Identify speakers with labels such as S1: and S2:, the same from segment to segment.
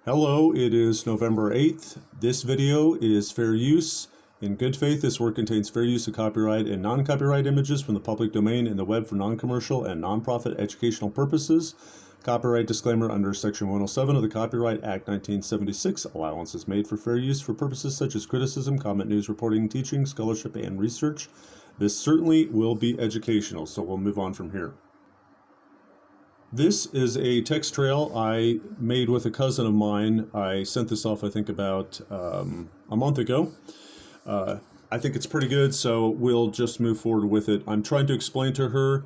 S1: Hello, it is November 8th. This video is fair use. In good faith, this work contains fair use of copyright and non-copyright images from the public domain and the web for non-commercial and non-profit educational purposes. Copyright disclaimer under Section 107 of the Copyright Act 1976. Allowance is made for fair use for purposes such as criticism, comment, news, reporting, teaching, scholarship, and research. This certainly will be educational, so we'll move on from here. This is a text trail I made with a cousin of mine. I sent this off, I think, about a month ago. I think it's pretty good, so we'll just move forward with it. I'm trying to explain to her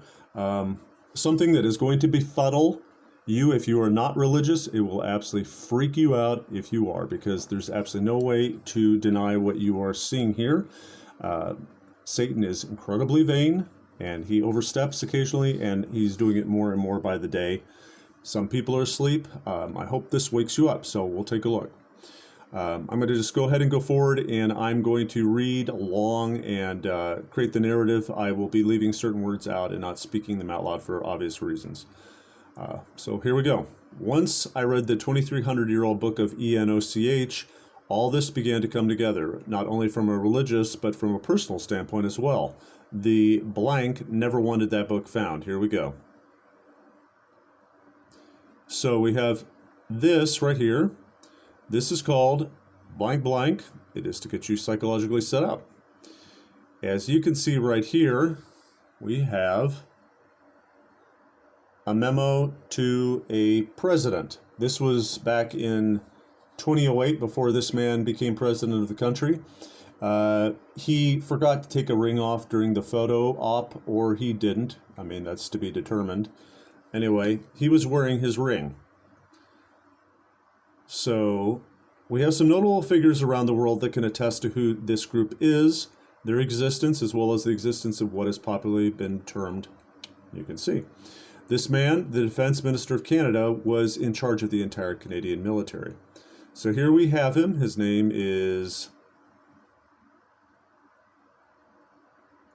S1: something that is going to befuddle you if you are not religious. It will absolutely freak you out if you are, because there's absolutely no way to deny what you are seeing here. Satan is incredibly vain, and he oversteps occasionally, and he's doing it more and more by the day. Some people are asleep. I hope this wakes you up, so we'll take a look. I'm going to just go ahead and go forward, and I'm going to read along and create the narrative. I will be leaving certain words out and not speaking them out loud for obvious reasons. So here we go. Once I read the 2,300-year-old book of Enoch, all this began to come together, not only from a religious, but from a personal standpoint as well. The blank never wanted that book found. Here we go. So we have this right here. This is called blank blank. It is to get you psychologically set up. As you can see right here, we have a memo to a president. This was back in 2008, before this man became president of the country. He forgot to take a ring off during the photo op, or he didn't. I mean, that's to be determined. Anyway, he was wearing his ring. So we have some notable figures around the world that can attest to who this group is, their existence, as well as the existence of what has popularly been termed, you can see. This man, the Defense Minister of Canada, was in charge of the entire Canadian military. So here we have him. His name is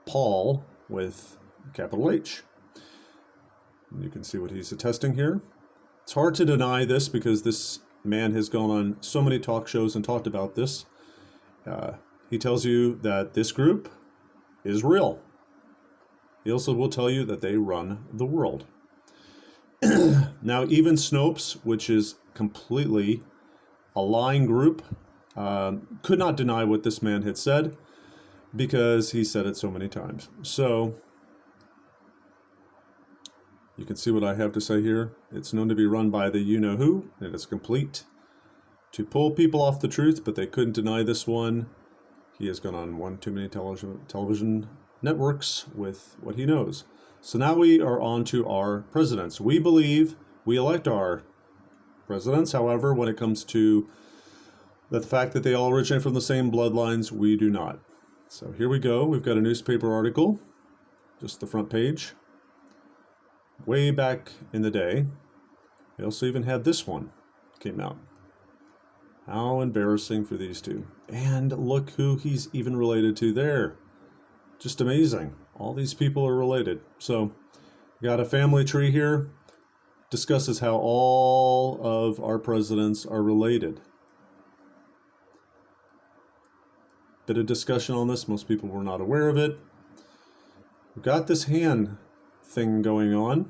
S1: Paul with a capital H. And you can see what he's attesting here. It's hard to deny this because this man has gone on so many talk shows and talked about this. He tells you that this group is real. He also will tell you that they run the world. Now, even Snopes, which is completely a lying group, could not deny what this man had said because he said it so many times. So you can see what I have to say here. It's known to be run by the you-know-who, and it's complete to pull people off the truth, but they couldn't deny this one. He has gone on one too many television networks with what he knows. So now we are on to our presidents. We believe we elect our presidents. However, when it comes to the fact that they all originate from the same bloodlines, we do not. So here we go. We've got a newspaper article, just the front page. Way back in the day, they also even had this one came out. How embarrassing for these two. And look who he's even related to there. Just amazing. All these people are related. So, got a family tree here. Discusses how all of our presidents are related. Bit of discussion on this. Most people were not aware of it. We've got this hand thing going on.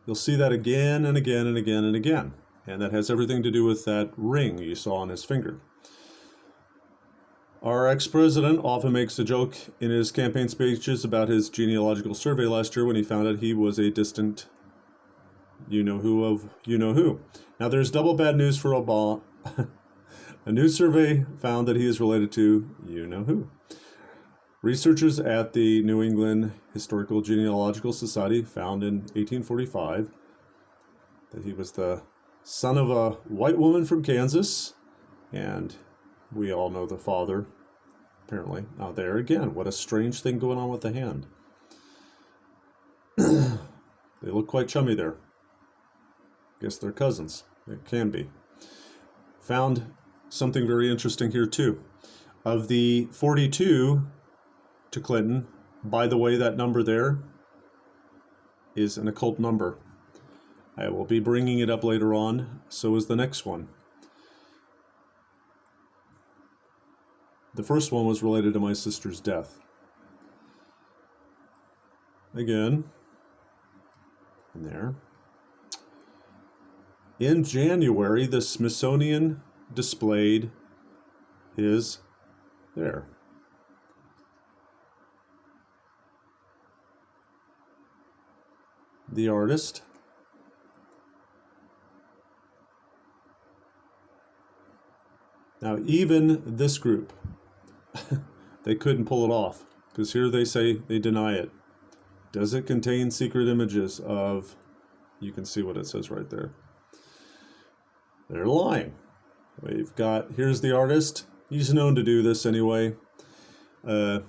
S1: You'll see that again and again and again and again. And that has everything to do with that ring you saw on his finger. Our ex-president often makes a joke in his campaign speeches about his genealogical survey last year when he found out he was a distant you-know-who of you-know-who. Now, there's double bad news for Obama. A new survey found that he is related to you-know-who. Researchers at the New England Historical Genealogical Society found in 1845 that he was the son of a white woman from Kansas, and we all know the father, apparently. Now there again, what a strange thing going on with the hand. They look quite chummy there. Guess they're cousins. It can be. Found something very interesting here too. Of the 42 to Clinton, by the way, that number there is an occult number. I will be bringing it up later on. So is the next one. The first one was related to my sister's death. Again, in there. In January, the Smithsonian displayed his there. The artist. Now, even this group, they couldn't pull it off, because here they say they deny it. Does it contain secret images of, you can see what it says right there. They're lying. We've got, here's the artist. He's known to do this anyway. You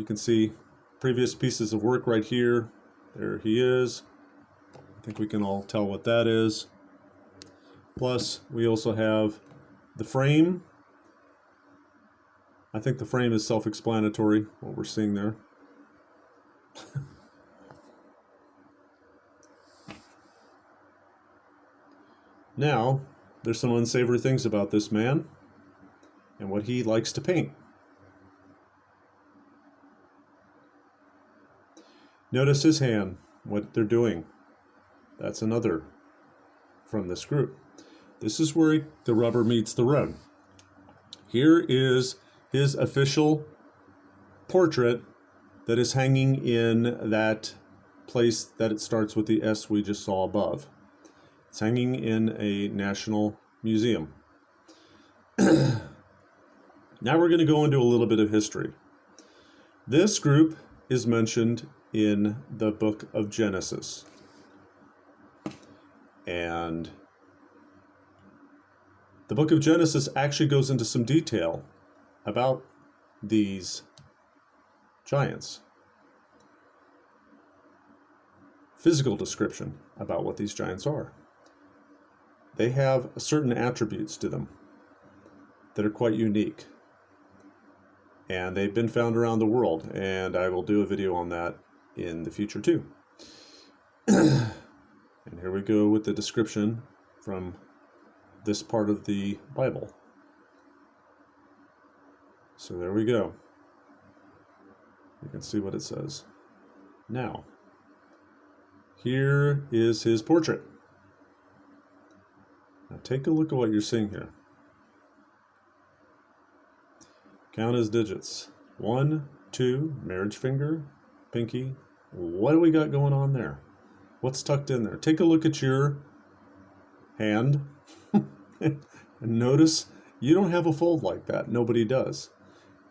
S1: can see previous pieces of work right here. There he is. I think we can all tell what that is. Plus, we also have the frame. I think the frame is self-explanatory, what we're seeing there. Now, there's some unsavory things about this man and what he likes to paint. Notice his hand, what they're doing. That's another from this group. This is where the rubber meets the road. Here is his official portrait that is hanging in that place that it starts with the S we just saw above. It's hanging in a national museum. Now we're going to go into a little bit of history. This group is mentioned in the book of Genesis. And the book of Genesis actually goes into some detail about these giants. Physical description about what these giants are. They have certain attributes to them that are quite unique. And they've been found around the world, and I will do a video on that in the future too. And here we go with the description from this part of the Bible. So there we go. You can see what it says. Now, here is his portrait. Now take a look at what you're seeing here. Count his digits. 1, 2, marriage finger, pinky. What do we got going on there? What's tucked in there? Take a look at your hand and notice you don't have a fold like that. Nobody does.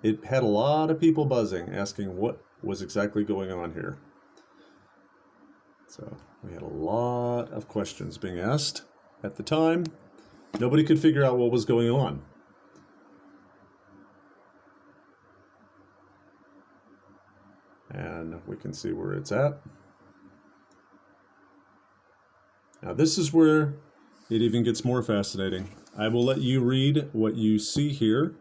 S1: It had a lot of people buzzing, asking what was exactly going on here. So we had a lot of questions being asked at the time. Nobody could figure out what was going on. And we can see where it's at. Now this is where it even gets more fascinating. I will let you read what you see here.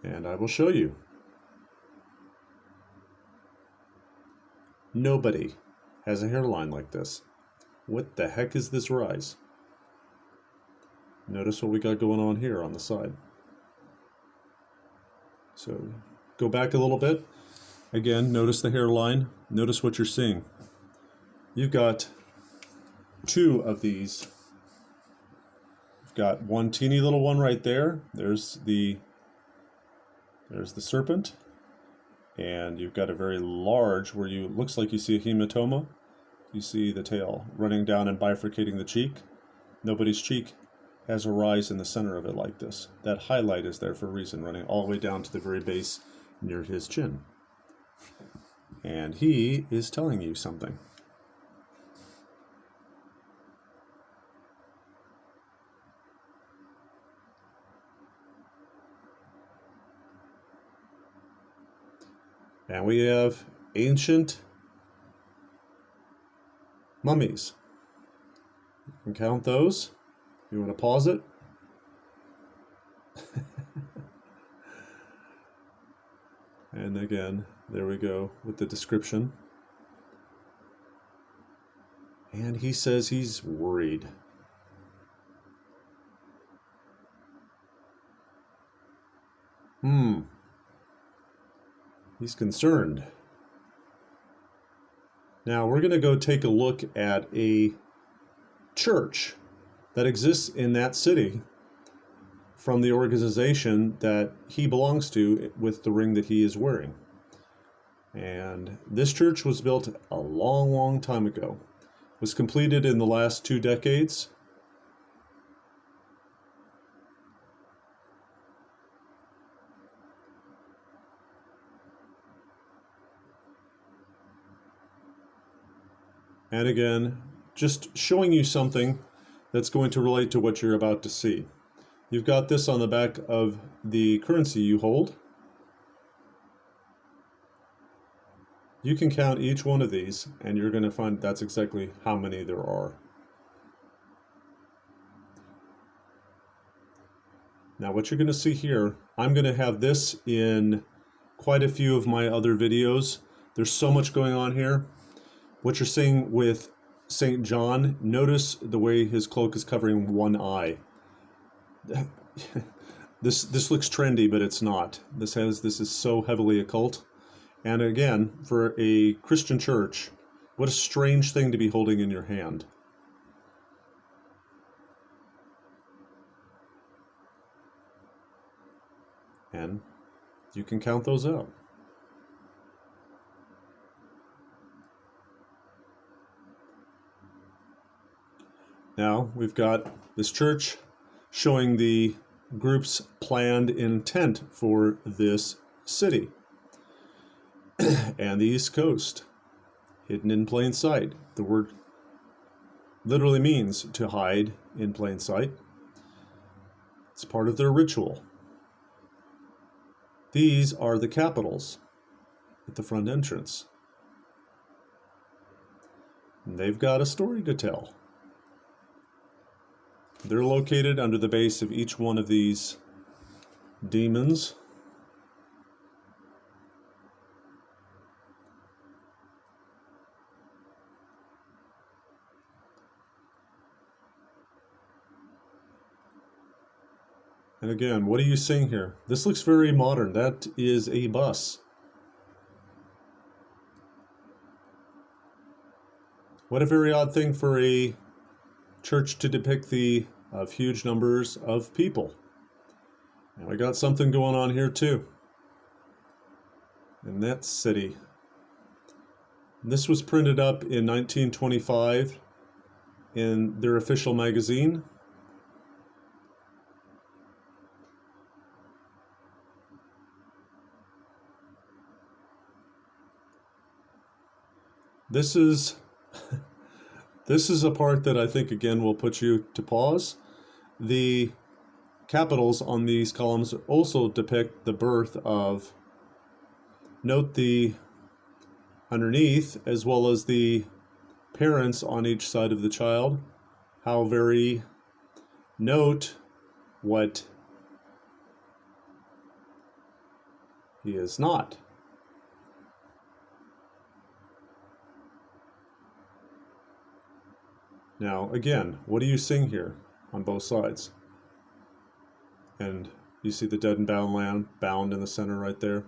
S1: And I will show you. Nobody has a hairline like this. What the heck is this rise? Notice what we got going on here on the side. So go back a little bit. Again, notice the hairline. Notice what you're seeing. You've got two of these. You've got one teeny little one right there. There's the serpent. And you've got a very large where you looks like you see a hematoma. You see the tail running down and bifurcating the cheek. Nobody's cheek has a rise in the center of it like this. That highlight is there for a reason, running all the way down to the very base near his chin. And he is telling you something. And we have ancient mummies. You can count those. You want to pause it? And again, there we go with the description. And he says he's worried. He's concerned. Now we're going to go take a look at a church that exists in that city from the organization that he belongs to with the ring that he is wearing. And this church was built a long, long time ago. It was completed in the last 2 decades. And again, just showing you something that's going to relate to what you're about to see. You've got this on the back of the currency you hold. You can count each one of these, and you're going to find that's exactly how many there are. Now, what you're going to see here, I'm going to have this in quite a few of my other videos. There's so much going on here. What you're seeing with St. John, notice the way his cloak is covering one eye. This looks trendy, but it's not. This is so heavily occult. And again, for a Christian church, what a strange thing to be holding in your hand. And you can count those out. Now we've got this church showing the group's planned intent for this city and the East Coast, hidden in plain sight. The word literally means to hide in plain sight. It's part of their ritual. These are the capitals at the front entrance. And they've got a story to tell. They're located under the base of each one of these demons. And again, what are you seeing here? This looks very modern. That is a bus. What a very odd thing for a church to depict the huge numbers of people. And we got something going on here too. In that city. This was printed up in 1925 in their official magazine. This is a part that I think again will put you to pause. The capitals on these columns also depict the birth of, note the underneath, as well as the parents on each side of the child. How very, note what he is not. Now, again, what are you seeing here on both sides? And you see the dead and bound lamb bound in the center right there.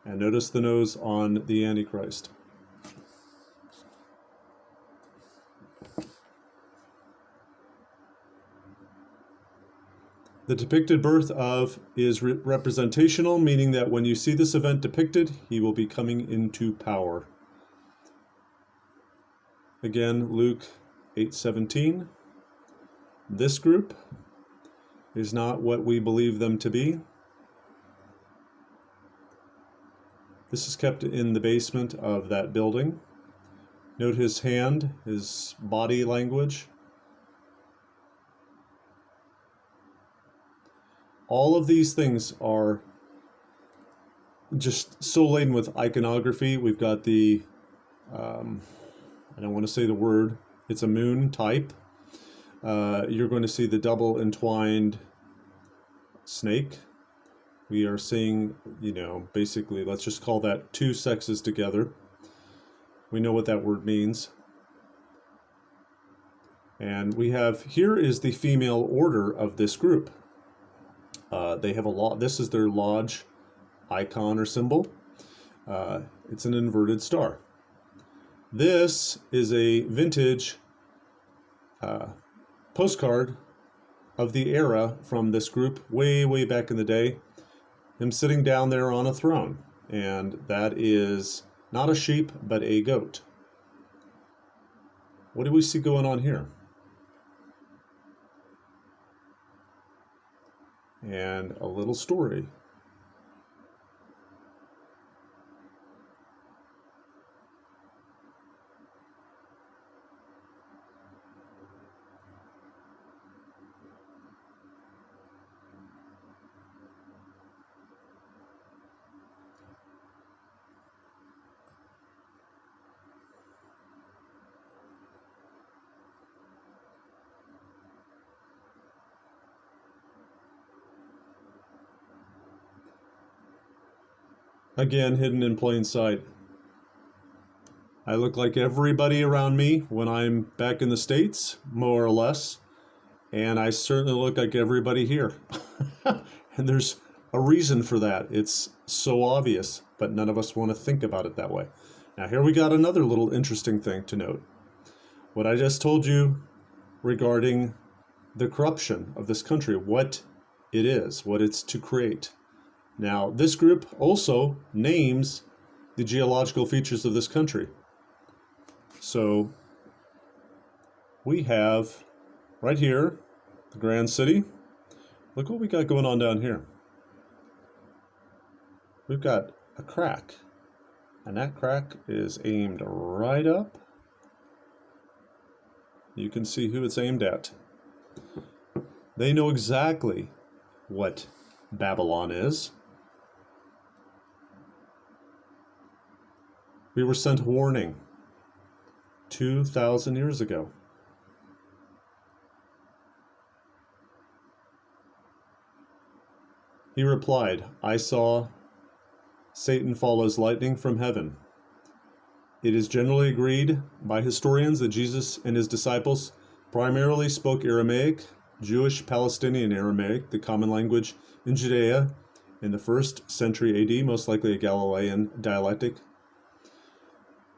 S1: And notice the nose on the Antichrist. The depicted birth of is representational, meaning that when you see this event depicted, he will be coming into power. Again, Luke 8:17. This group is not what we believe them to be. This is kept in the basement of that building. Note his hand, his body language. All of these things are just so laden with iconography. We've got the, I don't want to say the word, it's a moon type. You're going to see the double entwined snake. We are seeing, basically, let's just call that two sexes together. We know what that word means. And we have, here is the female order of this group. They have this is their lodge icon or symbol. It's an inverted star. This is a vintage postcard of the era from this group way, way back in the day. Him sitting down there on a throne. And that is not a sheep, but a goat. What do we see going on here? And a little story. Again, hidden in plain sight. I look like everybody around me when I'm back in the States, more or less. And I certainly look like everybody here. And there's a reason for that. It's so obvious, but none of us want to think about it that way. Now, here we got another little interesting thing to note. What I just told you regarding the corruption of this country, what it is, what it's to create. Now, this group also names the geological features of this country. So we have right here the Grand City. Look what we got going on down here. We've got a crack, and that crack is aimed right up. You can see who it's aimed at. They know exactly what Babylon is. We were sent warning 2,000 years ago. He replied, I saw Satan fall as lightning from heaven. It is generally agreed by historians that Jesus and his disciples primarily spoke Aramaic, Jewish Palestinian Aramaic, the common language in Judea in the 1st century AD, most likely a Galilean dialectic.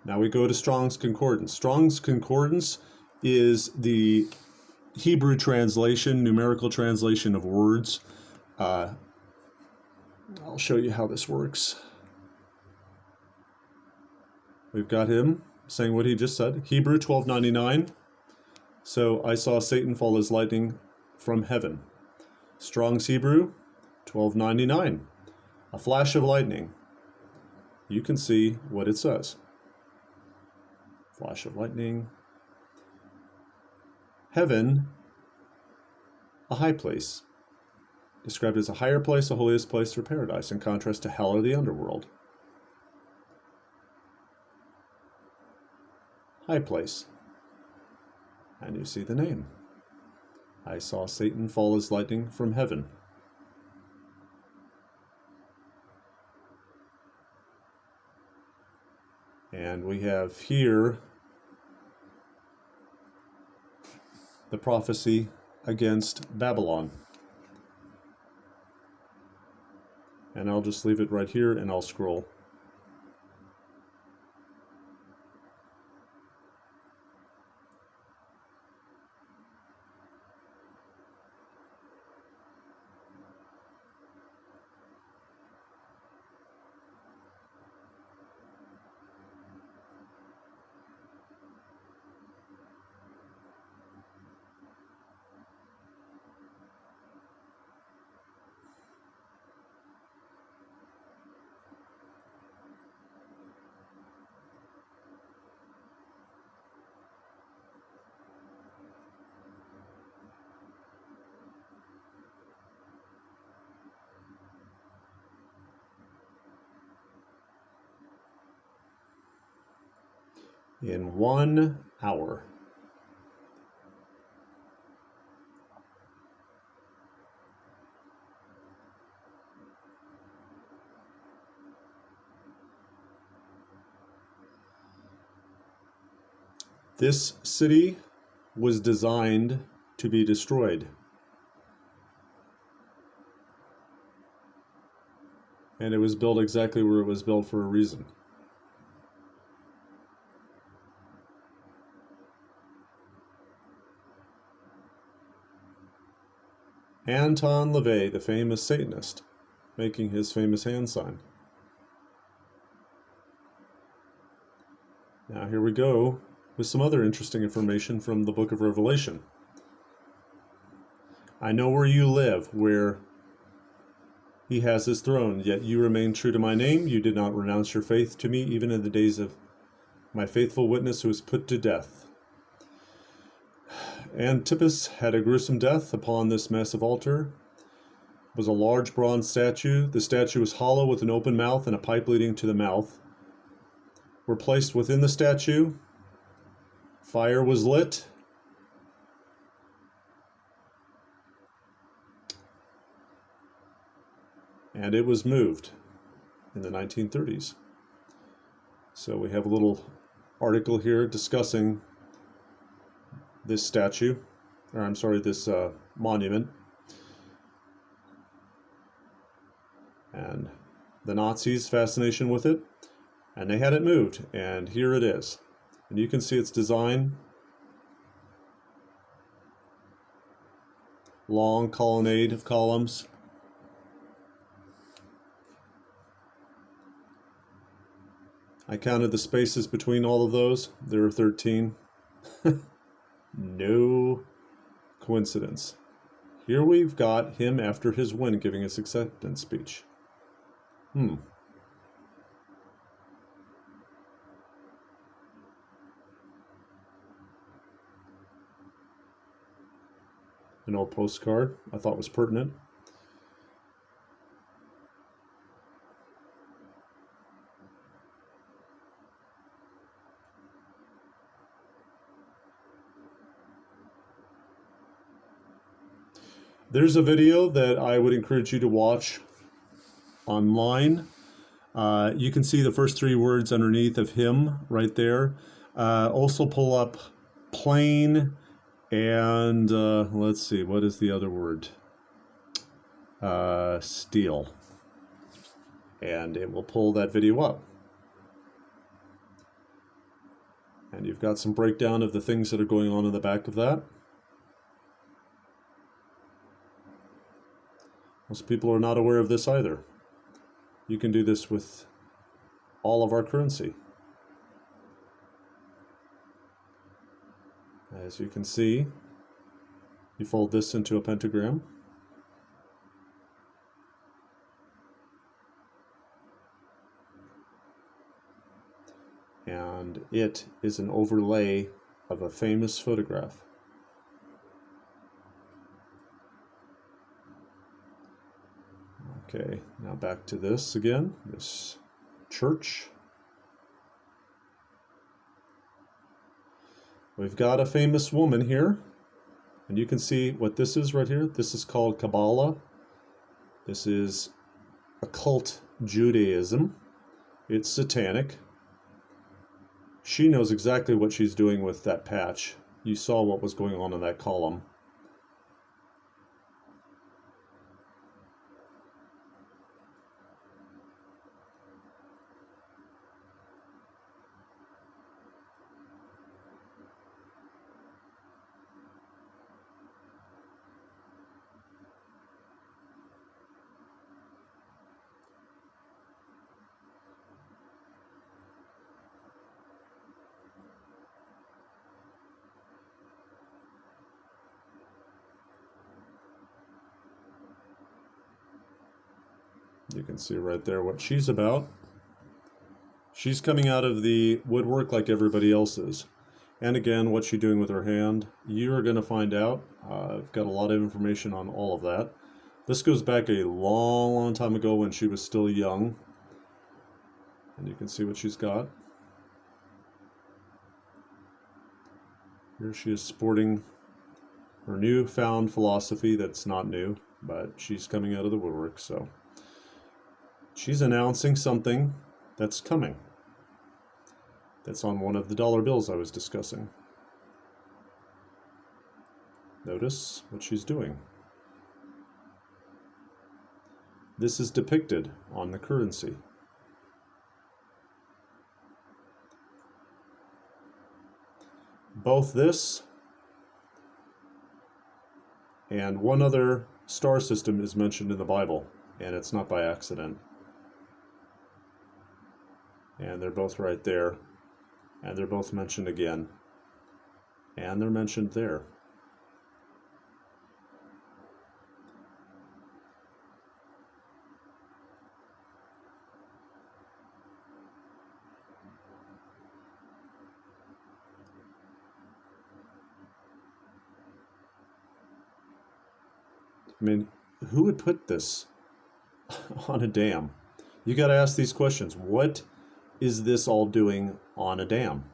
S1: Now we go to Strong's Concordance. Strong's Concordance is the Hebrew translation, numerical translation of words. I'll show you how this works. We've got him saying what he just said. Hebrew 1299. So I saw Satan fall as lightning from heaven. Strong's Hebrew 1299. A flash of lightning. You can see what it says. Flash of lightning. Heaven, a high place. Described as a higher place, a holiest place, or paradise, in contrast to hell or the underworld. High place. And you see the name. I saw Satan fall as lightning from heaven. And we have here the prophecy against Babylon. And I'll just leave it right here and I'll scroll. In 1 hour. This city was designed to be destroyed. And it was built exactly where it was built for a reason. Anton LaVey, the famous Satanist, making his famous hand sign. Now here we go with some other interesting information from the book of Revelation. I know where you live, where he has his throne, yet you remain true to my name. You did not renounce your faith to me, even in the days of my faithful witness who was put to death. Antipas had a gruesome death upon this massive altar. It was a large bronze statue. The statue was hollow with an open mouth and a pipe leading to the mouth. Were placed within the statue. Fire was lit. And it was moved in the 1930s. So we have a little article here discussing this statue, or I'm sorry, this monument. And the Nazis' fascination with it. And they had it moved, and here it is. And you can see its design. Long colonnade of columns. I counted the spaces between all of those. There are 13. No coincidence. Here we've got him after his win giving his acceptance speech. An old postcard I thought was pertinent. There's a video that I would encourage you to watch online. You can see the first 3 words underneath of him right there. Also pull up plane and let's see, what is the other word? Steel. And it will pull that video up. And you've got some breakdown of the things that are going on in the back of that. Most people are not aware of this either. You can do this with all of our currency. As you can see, you fold this into a pentagram. And it is an overlay of a famous photograph. Okay, now back to this again, this church. We've got a famous woman here, and you can see what this is right here. This is called Kabbalah. This is occult Judaism. It's satanic. She knows exactly what she's doing with that patch. You saw what was going on in that column. You can see right there what she's about. She's coming out of the woodwork like everybody else is. And again, what's she doing with her hand? You're going to find out. I've got a lot of information on all of that. This goes back a long, long time ago when she was still young. And you can see what she's got. Here she is sporting her newfound philosophy that's not new, but she's coming out of the woodwork, so she's announcing something that's coming. That's on one of the dollar bills I was discussing. Notice what she's doing. This is depicted on the currency. Both this and one other star system is mentioned in the Bible, and it's not by accident. And they're both right there, and they're both mentioned again, and they're mentioned there. I mean, who would put this on a dam? You got to ask these questions. What is this all doing on a dam?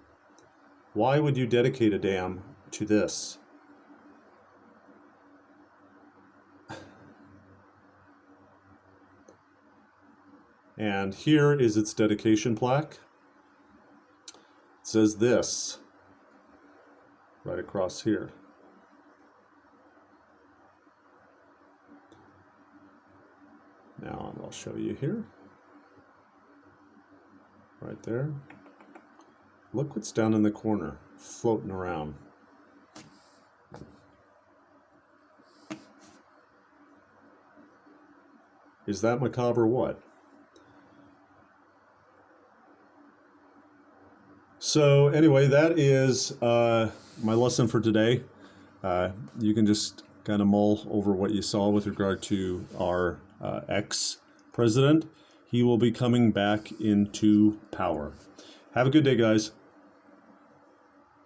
S1: Why would you dedicate a dam to this? And here is its dedication plaque. It says this right across here. Now I'll show you here. Right there. Look what's down in the corner, floating around. Is that macabre or what? So anyway, that is my lesson for today. You can just kind of mull over what you saw with regard to our ex-president. He will be coming back into power. Have a good day, guys.